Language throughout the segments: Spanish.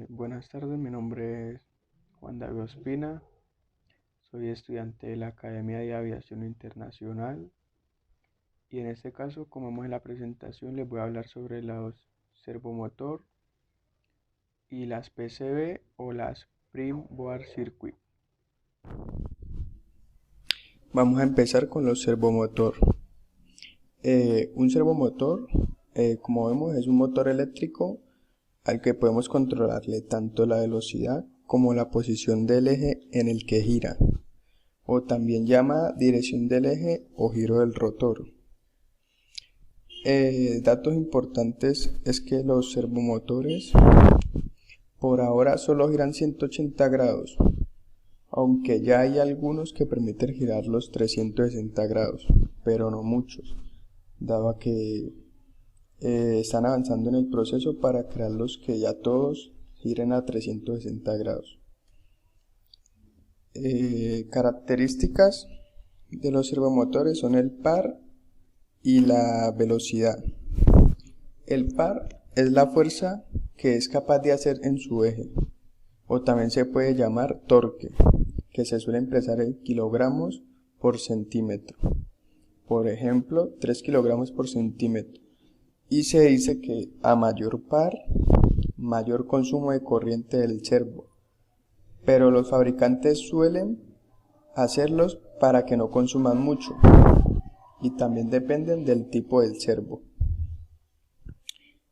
Buenas tardes, mi nombre es Juan David Ospina, soy estudiante de la Academia de Aviación Internacional y en este caso, como vemos en la presentación, les voy a hablar sobre los servomotor y las PCB o las Prim Board Circuit. Vamos a empezar con los servomotor. Un servomotor, como vemos, es un motor eléctrico al que podemos controlarle tanto la velocidad como la posición del eje en el que gira, o también llama dirección del eje o giro del rotor. Datos importantes es que los servomotores por ahora solo giran 180 grados, aunque ya hay algunos que permiten girar los 360 grados, pero no muchos, dado que están avanzando en el proceso para crearlos que ya todos giren a 360 grados. Características de los servomotores son el par y la velocidad. El par es la fuerza que es capaz de hacer en su eje, o también se puede llamar torque, que se suele expresar en kilogramos por centímetro. Por ejemplo, 3 kilogramos por centímetro. Y se dice que a mayor par, mayor consumo de corriente del servo, pero los fabricantes suelen hacerlos para que no consuman mucho y también dependen del tipo del servo.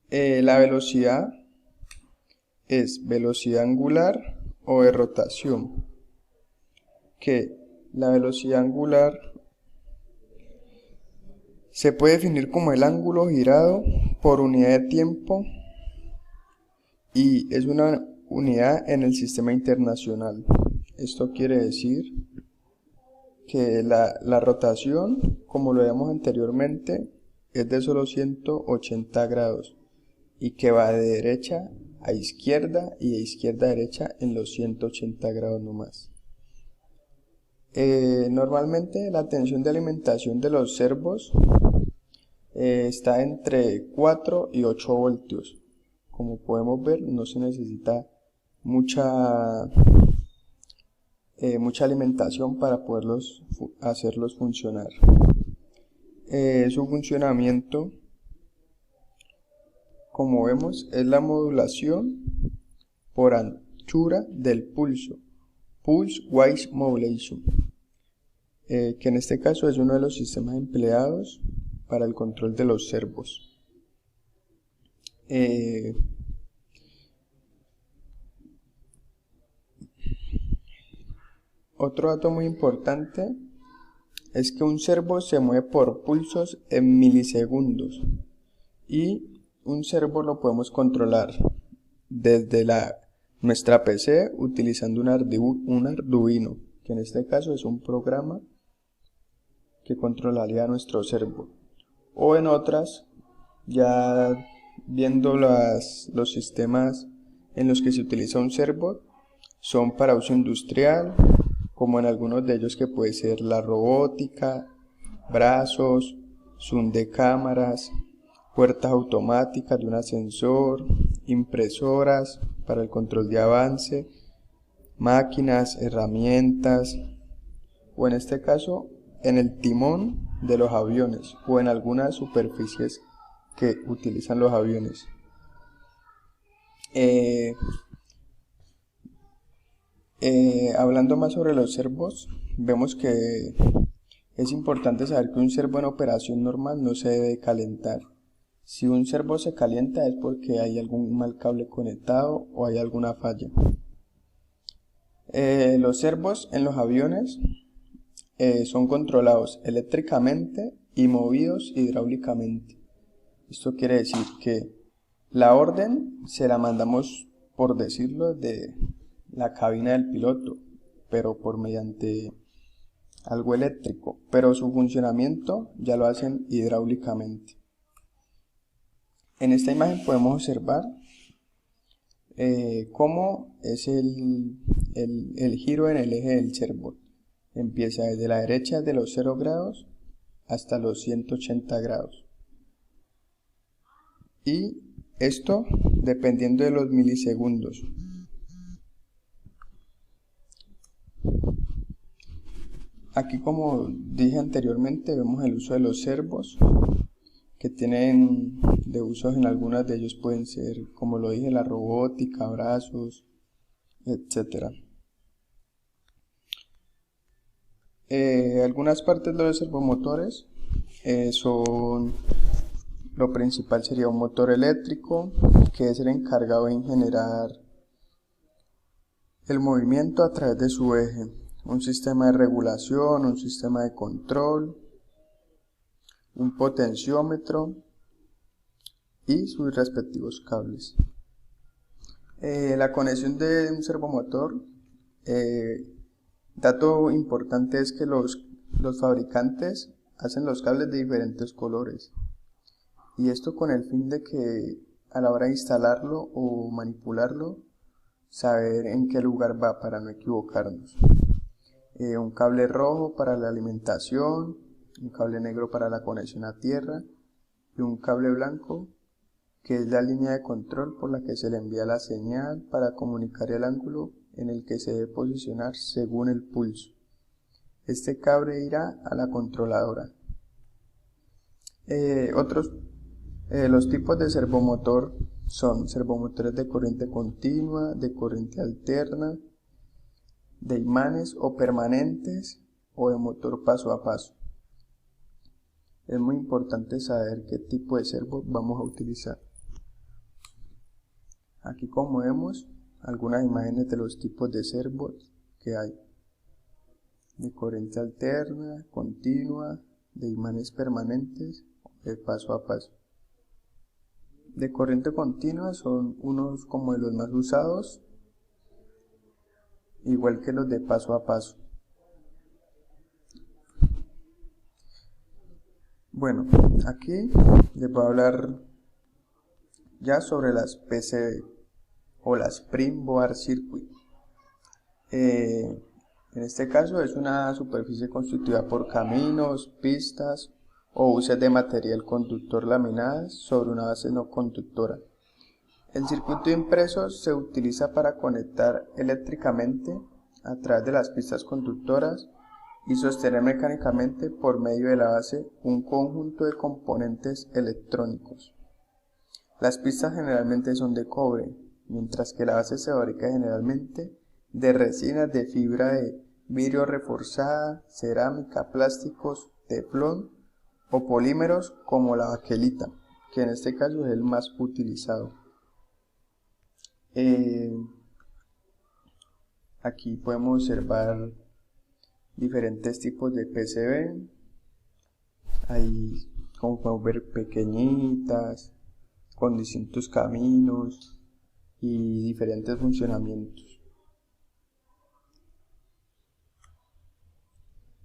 La velocidad es velocidad angular o de rotación, que la velocidad angular se puede definir como el ángulo girado por unidad de tiempo y es una unidad en el sistema internacional. Esto quiere decir que la rotación, como lo veíamos anteriormente, es de solo 180 grados y que va de derecha a izquierda y de izquierda a derecha en los 180 grados nomás. Normalmente la tensión de alimentación de los servos está entre 4 y 8 voltios. Como podemos ver, no se necesita mucha alimentación para poderlos hacerlos funcionar. Su funcionamiento, como vemos, es la modulación por anchura del pulso, Pulse Width Modulation, que en este caso es uno de los sistemas empleados para el control de los servos. Otro dato muy importante es que un servo se mueve por pulsos en milisegundos y un servo lo podemos controlar desde nuestra PC utilizando un Arduino, que en este caso es un programa que controlaría nuestro servo, o en otras, ya viendo los sistemas en los que se utiliza un servo, son para uso industrial, como en algunos de ellos que puede ser la robótica, brazos, zoom de cámaras, puertas automáticas de un ascensor, impresoras para el control de avance, máquinas, herramientas, o en este caso en el timón de los aviones o en algunas superficies que utilizan los aviones. Hablando más sobre los servos, vemos que es importante saber que un servo en operación normal no se debe calentar. Si un servo se calienta es porque hay algún mal cable conectado o hay alguna falla. Los servos en los aviones son controlados eléctricamente y movidos hidráulicamente. Esto quiere decir que la orden se la mandamos, por decirlo, de la cabina del piloto, pero por mediante algo eléctrico, pero su funcionamiento ya lo hacen hidráulicamente. En esta imagen podemos observar cómo es el giro en el eje del servo. Empieza desde la derecha de los 0 grados hasta los 180 grados. Y Esto dependiendo de los milisegundos. Aquí, como dije anteriormente, vemos el uso de los servos que tienen de usos. En algunas de ellos pueden ser, como lo dije, la robótica, brazos, etc. Algunas partes de los servomotores son, lo principal sería un motor eléctrico, que es el encargado en generar el movimiento a través de su eje, un sistema de regulación, un sistema de control, un potenciómetro y sus respectivos cables. La conexión de un servomotor, dato importante es que los fabricantes hacen los cables de diferentes colores, y esto con el fin de que a la hora de instalarlo o manipularlo, saber en qué lugar va para no equivocarnos. Un cable rojo para la alimentación, un cable negro para la conexión a tierra y un cable blanco que es la línea de control por la que se le envía la señal para comunicar el ángulo en el que se debe posicionar según el pulso. Este cable irá a la controladora. Los tipos de servomotor son servomotores de corriente continua, de corriente alterna, de imanes o permanentes o de motor paso a paso. Es muy importante saber qué tipo de servo vamos a utilizar. Aquí, como vemos, algunas imágenes de los tipos de servos que hay: de corriente alterna, continua, de imanes permanentes, de paso a paso. De corriente continua son unos como de los más usados, igual que los de paso a paso. Bueno, aquí les voy a hablar ya sobre las PCB o las Prim Board Circuit. En este caso es una superficie constituida por caminos, pistas o buses de material conductor laminadas sobre una base no conductora. El circuito impreso se utiliza para conectar eléctricamente a través de las pistas conductoras y sostener mecánicamente por medio de la base un conjunto de componentes electrónicos. Las pistas generalmente son de cobre, mientras que la base se fabrica generalmente de resinas de fibra de vidrio reforzada, cerámica, plásticos, teflón o polímeros como la baquelita, que en este caso es el más utilizado. Aquí podemos observar diferentes tipos de PCB. Hay, como podemos ver, pequeñitas, con distintos caminos y diferentes funcionamientos.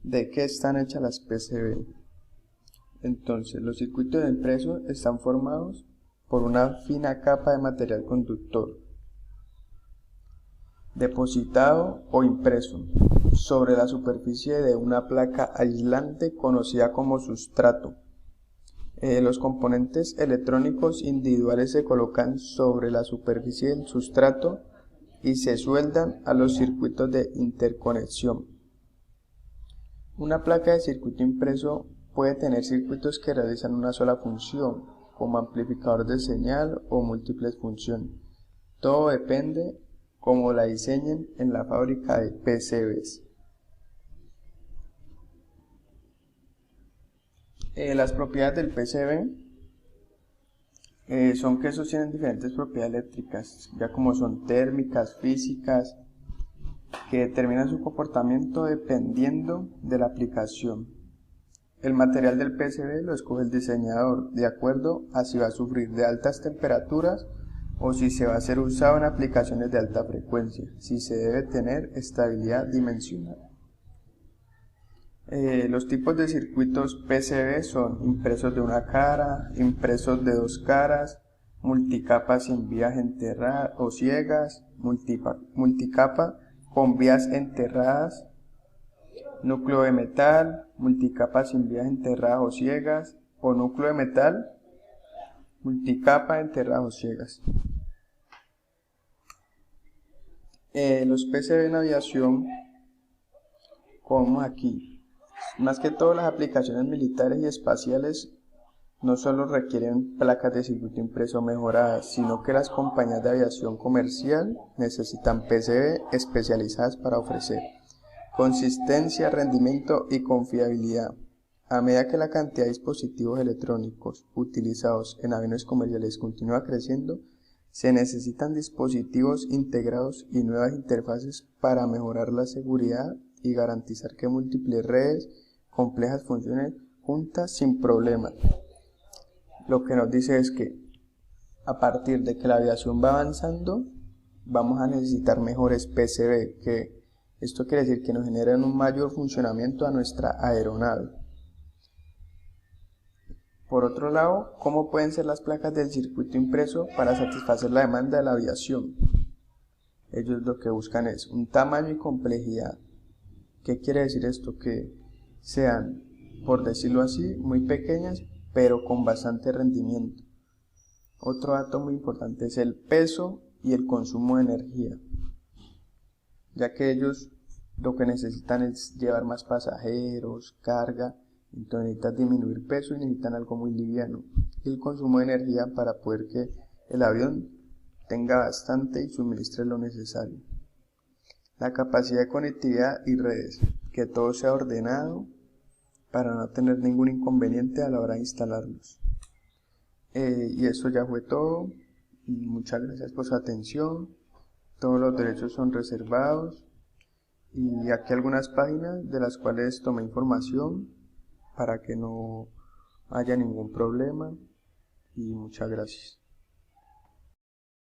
¿De qué están hechas las PCB? Entonces, los circuitos impresos están formados por una fina capa de material conductor, depositado o impreso sobre la superficie de una placa aislante conocida como sustrato. Los componentes electrónicos individuales se colocan sobre la superficie del sustrato y se sueldan a los circuitos de interconexión. Una placa de circuito impreso puede tener circuitos que realizan una sola función, como amplificador de señal o múltiples funciones. Todo depende cómo la diseñen en la fábrica de PCBs. Las propiedades del PCB son que esos tienen diferentes propiedades eléctricas, ya como son térmicas, físicas, que determinan su comportamiento dependiendo de la aplicación. El material del PCB lo escoge el diseñador de acuerdo a si va a sufrir de altas temperaturas o si se va a ser usado en aplicaciones de alta frecuencia, si se debe tener estabilidad dimensional. Los tipos de circuitos PCB son impresos de una cara, impresos de dos caras, multicapa sin vías enterradas o ciegas, multicapa con vías enterradas, núcleo de metal, multicapa sin vías enterradas o ciegas, o núcleo de metal multicapa enterrados ciegas. Los PCB en aviación, como aquí, más que todo las aplicaciones militares y espaciales, no solo requieren placas de circuito impreso mejoradas, sino que las compañías de aviación comercial necesitan PCB especializadas para ofrecer consistencia, rendimiento y confiabilidad. A medida que la cantidad de dispositivos electrónicos utilizados en aviones comerciales continúa creciendo, se necesitan dispositivos integrados y nuevas interfaces para mejorar la seguridad y garantizar que múltiples redes complejas funcionen juntas sin problemas. Lo que nos dice es que a partir de que la aviación va avanzando, vamos a necesitar mejores PCB, que esto quiere decir que nos generan un mayor funcionamiento a nuestra aeronave. Por otro lado, ¿cómo pueden ser las placas del circuito impreso para satisfacer la demanda de la aviación? Ellos lo que buscan es un tamaño y complejidad. ¿Qué quiere decir esto? Que sean, por decirlo así, muy pequeñas, pero con bastante rendimiento. Otro dato muy importante es el peso y el consumo de energía, ya que ellos lo que necesitan es llevar más pasajeros, carga, entonces necesitan disminuir peso y necesitan algo muy liviano. Y el consumo de energía para poder que el avión tenga bastante y suministre lo necesario. La capacidad de conectividad y redes, que todo sea ordenado para no tener ningún inconveniente a la hora de instalarlos. Y eso ya fue todo. Muchas gracias por su atención. Todos los derechos son reservados. Y aquí algunas páginas de las cuales tomé información para que no haya ningún problema. Y muchas gracias.